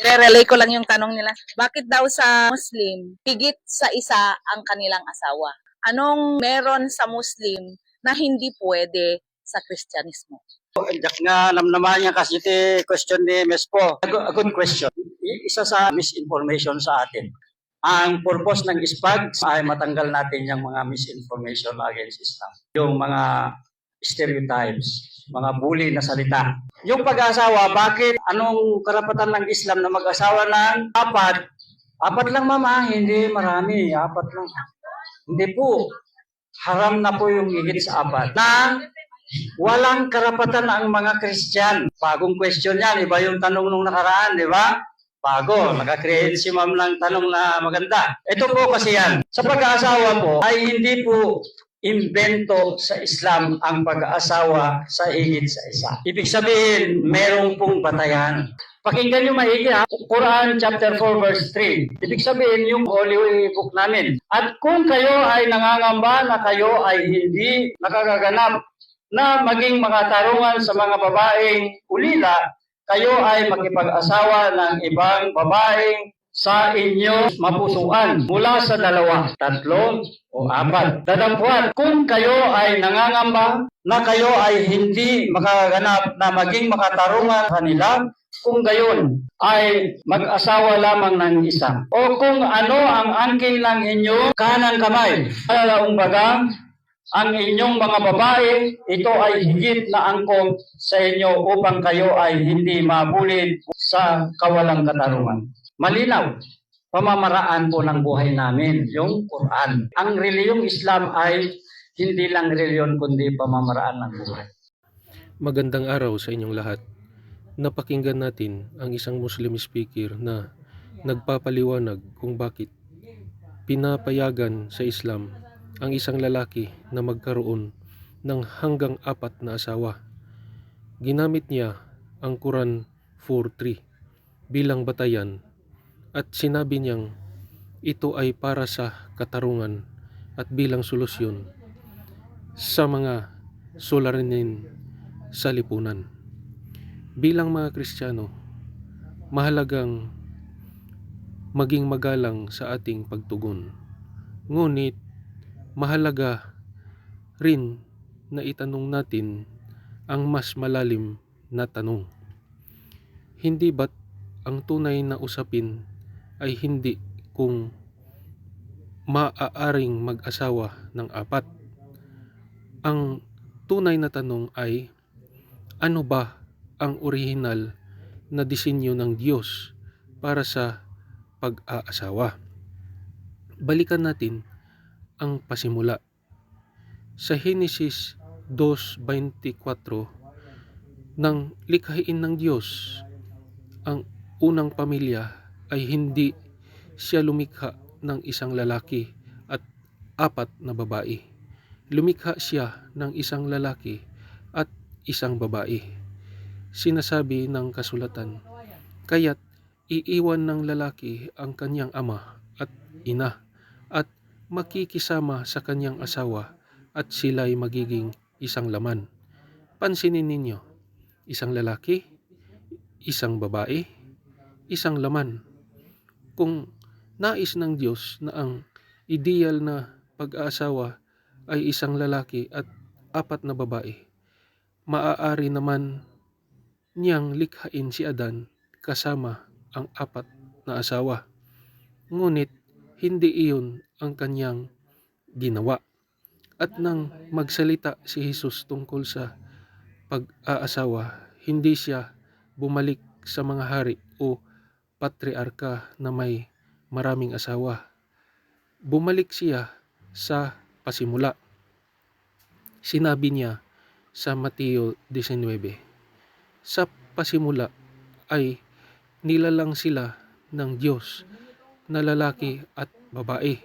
I-relay ko lang yung tanong nila. Bakit daw sa Muslim, higit sa isa ang kanilang asawa? Anong meron sa Muslim na hindi pwede sa Kristyanismo? Jak nga namnaman niya kasi iti question ni Ms. Po. A good question. Isa sa misinformation sa atin. Ang purpose ng ISPAG ay matanggal natin yung mga misinformation against Islam. Yung mga stereotypes, mga bully na salita. Yung pag-asawa, bakit? Anong karapatan ng Islam na mag-asawa ng apat? Apat lang mama, hindi marami. Apat lang. Hindi po. Haram na po yung higit sa apat. Na walang karapatan ang mga Christian. Bagong question yan. Iba yung tanong nung nakaraan, di ba? Bago. Naka-create si ma'am ng tanong na maganda. Ito po kasi yan. Sa pag-aasawa po ay hindi po imbento sa Islam ang pag-aasawa sa higit sa isa. Ibig sabihin, merong pong batayan. Pakinggan nyo maigi ha. Quran chapter 4 verse 3. Ibig sabihin yung holy book namin. At kung kayo ay nangangamba na kayo ay hindi nakagaganap na maging makatarungan sa mga babaeng ulila, kayo ay makipag-asawa ng ibang babaeng sa inyo mapusuan mula sa 2, 3, o 4. Dadampuan, kung kayo ay nangangamba na kayo ay hindi makaganap na maging makatarungan kanila, kung gayon ay mag-asawa lamang ng isa. O kung ano ang angkin ng inyo kanang kamay, alalaong bagang ang inyong mga babae, ito ay higit na angkop sa inyo upang kayo ay hindi mabulid sa kawalang katarungan. Malinaw, pamamaraan po ng buhay namin, yung Quran. Ang reliyong Islam ay hindi lang reliyon kundi pamamaraan ng buhay. Magandang araw sa inyong lahat. Napakinggan natin ang isang Muslim speaker na nagpapaliwanag kung bakit pinapayagan sa Islam ang isang lalaki na magkaroon ng hanggang 4 na asawa. Ginamit niya ang Quran 4:3 bilang batayan at sinabi niyang ito ay para sa katarungan at bilang solusyon sa mga suliranin sa lipunan. Bilang mga Kristiyano, mahalagang maging magalang sa ating pagtugon. Ngunit mahalaga rin na itanong natin ang mas malalim na tanong. Hindi ba't ang tunay na usapin ay hindi kung maaaring mag-asawa ng 4? Ang tunay na tanong ay ano ba ang orihinal na disenyo ng Diyos para sa pag-aasawa? Balikan natin ang pasimula. Sa Henesis 2:24, nang likhain ng Diyos ang unang pamilya ay hindi siya lumikha ng isang lalaki at 4 na babae. Lumikha siya ng isang lalaki at isang babae. Sinasabi ng kasulatan, kaya't iiwan ng lalaki ang kanyang ama at ina at makikisama sa kanyang asawa at sila'y magiging isang laman. Pansinin ninyo, isang lalaki, isang babae, isang laman. Kung nais ng Diyos na ang ideal na pag-aasawa ay isang lalaki at 4 na babae, maaari naman niyang likhain si Adan kasama ang 4 na asawa. Ngunit hindi iyon ang kanyang ginawa. At nang magsalita si Jesus tungkol sa pag-aasawa, hindi siya bumalik sa mga hari o patriarka na may maraming asawa. Bumalik siya sa pasimula. Sinabi niya sa Mateo 19, sa pasimula ay nilalang sila ng Diyos na lalaki at babae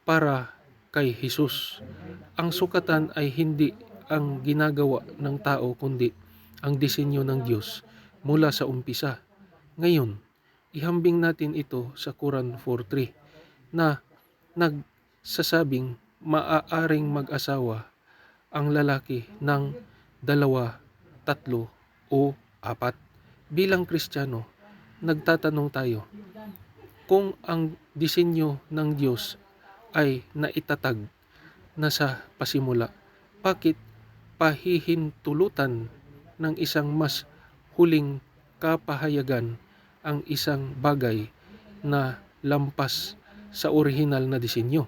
para kay Jesus. Ang sukatan ay hindi ang ginagawa ng tao kundi ang disenyo ng Diyos mula sa umpisa. Ngayon, ihambing natin ito sa Quran 4:3 na nagsasabing maaaring mag-asawa ang lalaki ng 2, 3 o 4. Bilang Kristiyano, nagtatanong tayo, kung ang disenyo ng Diyos ay naitatag na sa pasimula, bakit pahihintulutan ng isang mas huling kapahayagan ang isang bagay na lampas sa orihinal na disenyo?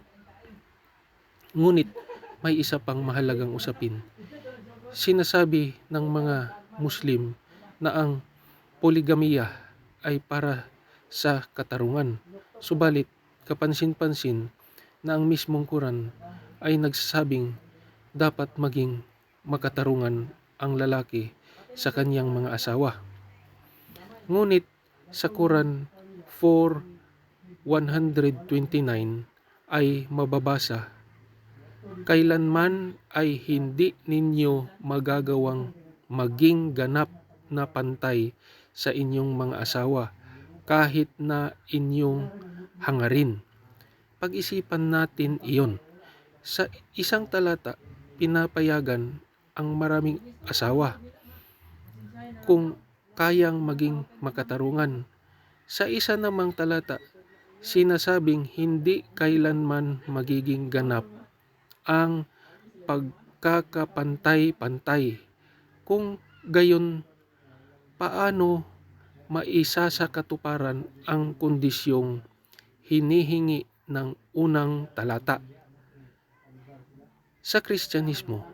Ngunit may isa pang mahalagang usapin. Sinasabi ng mga Muslim na ang poligamiya ay para sa katarungan. Subalit, kapansin-pansin na ang mismong Quran ay nagsasabing dapat maging makatarungan ang lalaki sa kanyang mga asawa. Ngunit sa Quran 4:129 ay mababasa, kailanman ay hindi ninyo magagawang maging ganap na pantay sa inyong mga asawa kahit na inyong hangarin. Pag-isipan natin iyon. Sa isang talata, pinapayagan ang maraming asawa kung kayang maging makatarungan. Sa isa namang talata, sinasabing hindi kailanman magiging ganap ang pagkakapantay-pantay. Kung gayon, paano maisasakatuparan ang kondisyong hinihingi ng unang talata? Sa Kristyanismo,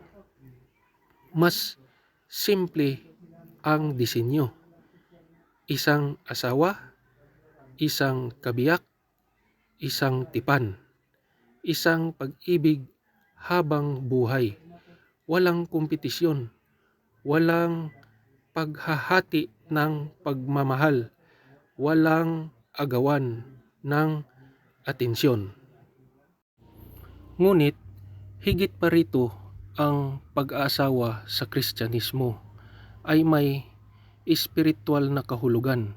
mas simple ang disenyo. Isang asawa, isang kabiyak, isang tipan, isang pag-ibig habang buhay. Walang kompetisyon, walang paghahati ng pagmamahal, walang agawan ng atensyon. Ngunit, higit pa rito, ang pag-aasawa sa Kristyanismo ay may espiritual na kahulugan.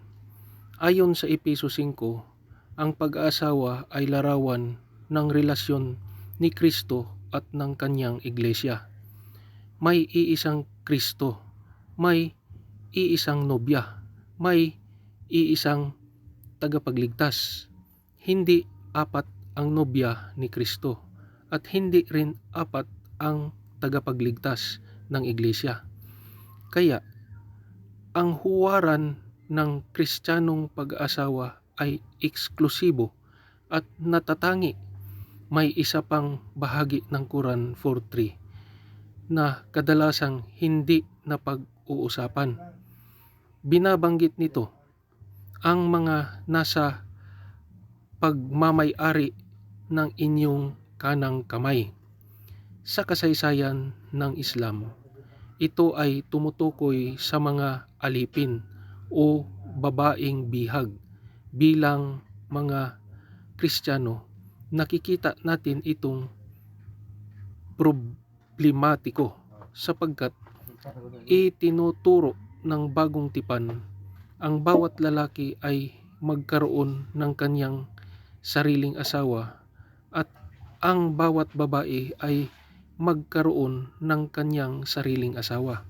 Ayon sa Efeso 5, ang pag-aasawa ay larawan ng relasyon ni Kristo at ng kanyang iglesia. May iisang Kristo, may iisang nobya, may iisang tagapagligtas. Hindi apat ang nobya ni Kristo at hindi rin apat ang tagapagligtas ng iglesia. Kaya, ang huwaran ng Kristiyanong pag-aasawa ay eksklusibo at natatangi. May isa pang bahagi ng Quran 4:3 na kadalasang hindi napag-uusapan. Binabanggit nito ang mga nasa pagmamay-ari ng inyong kanang kamay. Sa kasaysayan ng Islam, ito ay tumutukoy sa mga alipin o babaeng bihag. Bilang mga Kristiyano, nakikita natin itong problematiko sapagkat itinuturo ng bagong tipan ang bawat lalaki ay magkaroon ng kanyang sariling asawa at ang bawat babae ay magkaroon ng kanyang sariling asawa.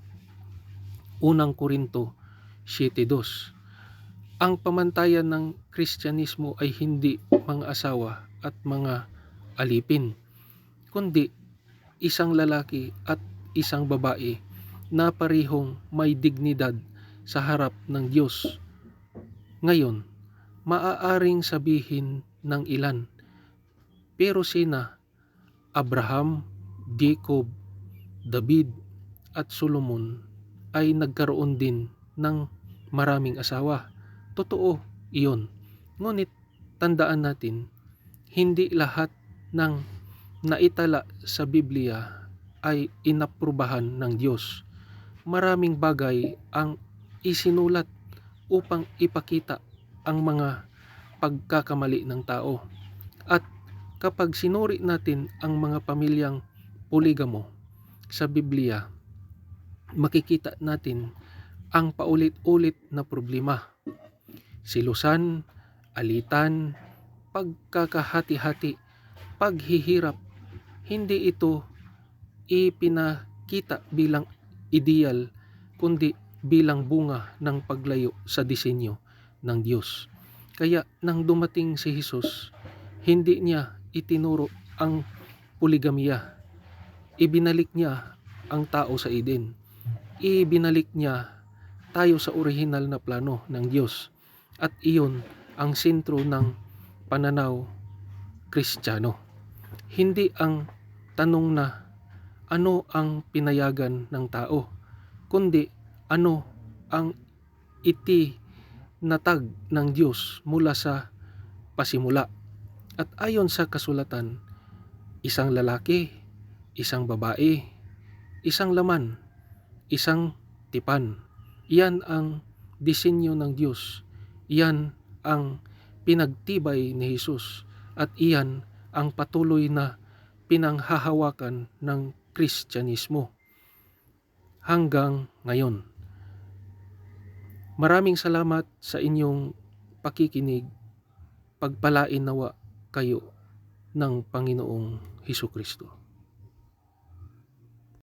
Unang Korinto 7:2. Ang pamantayan ng Kristyanismo ay hindi mga asawa at mga alipin, kundi isang lalaki at isang babae na parehong may dignidad sa harap ng Diyos. Ngayon, maaaring sabihin ng ilan, pero sina Abraham, Jacob, David at Solomon ay nagkaroon din ng maraming asawa. Totoo iyon. Ngunit tandaan natin, hindi lahat ng naitala sa Biblia ay inaprubahan ng Diyos. Maraming bagay ang isinulat upang ipakita ang mga pagkakamali ng tao. At kapag sinuri natin ang mga pamilyang poligamo sa Biblia, makikita natin ang paulit-ulit na problema. Silusan, alitan, pagkakahati-hati, paghihirap. Hindi ito ipinakita bilang ideal, kundi bilang bunga ng paglayo sa disenyo ng Diyos. Kaya nang dumating si Jesus, hindi niya itinuro ang poligamiya. Ibinalik niya ang tao sa Eden. Ibinalik niya tayo sa orihinal na plano ng Diyos. At iyon ang sentro ng pananaw Kristiyano. Hindi ang tanong na ano ang pinayagan ng tao, kundi ano ang itinatag ng Diyos mula sa pasimula. At ayon sa kasulatan, isang lalaki, isang babae, isang laman, isang tipan. Yan ang disenyo ng Diyos. Yan ang pinagtibay ni Jesus. At iyan ang patuloy na pinanghahawakan ng Kristyanismo hanggang ngayon. Maraming salamat sa inyong pakikinig. Pagpalain nawa kayo ng Panginoong Hesukristo.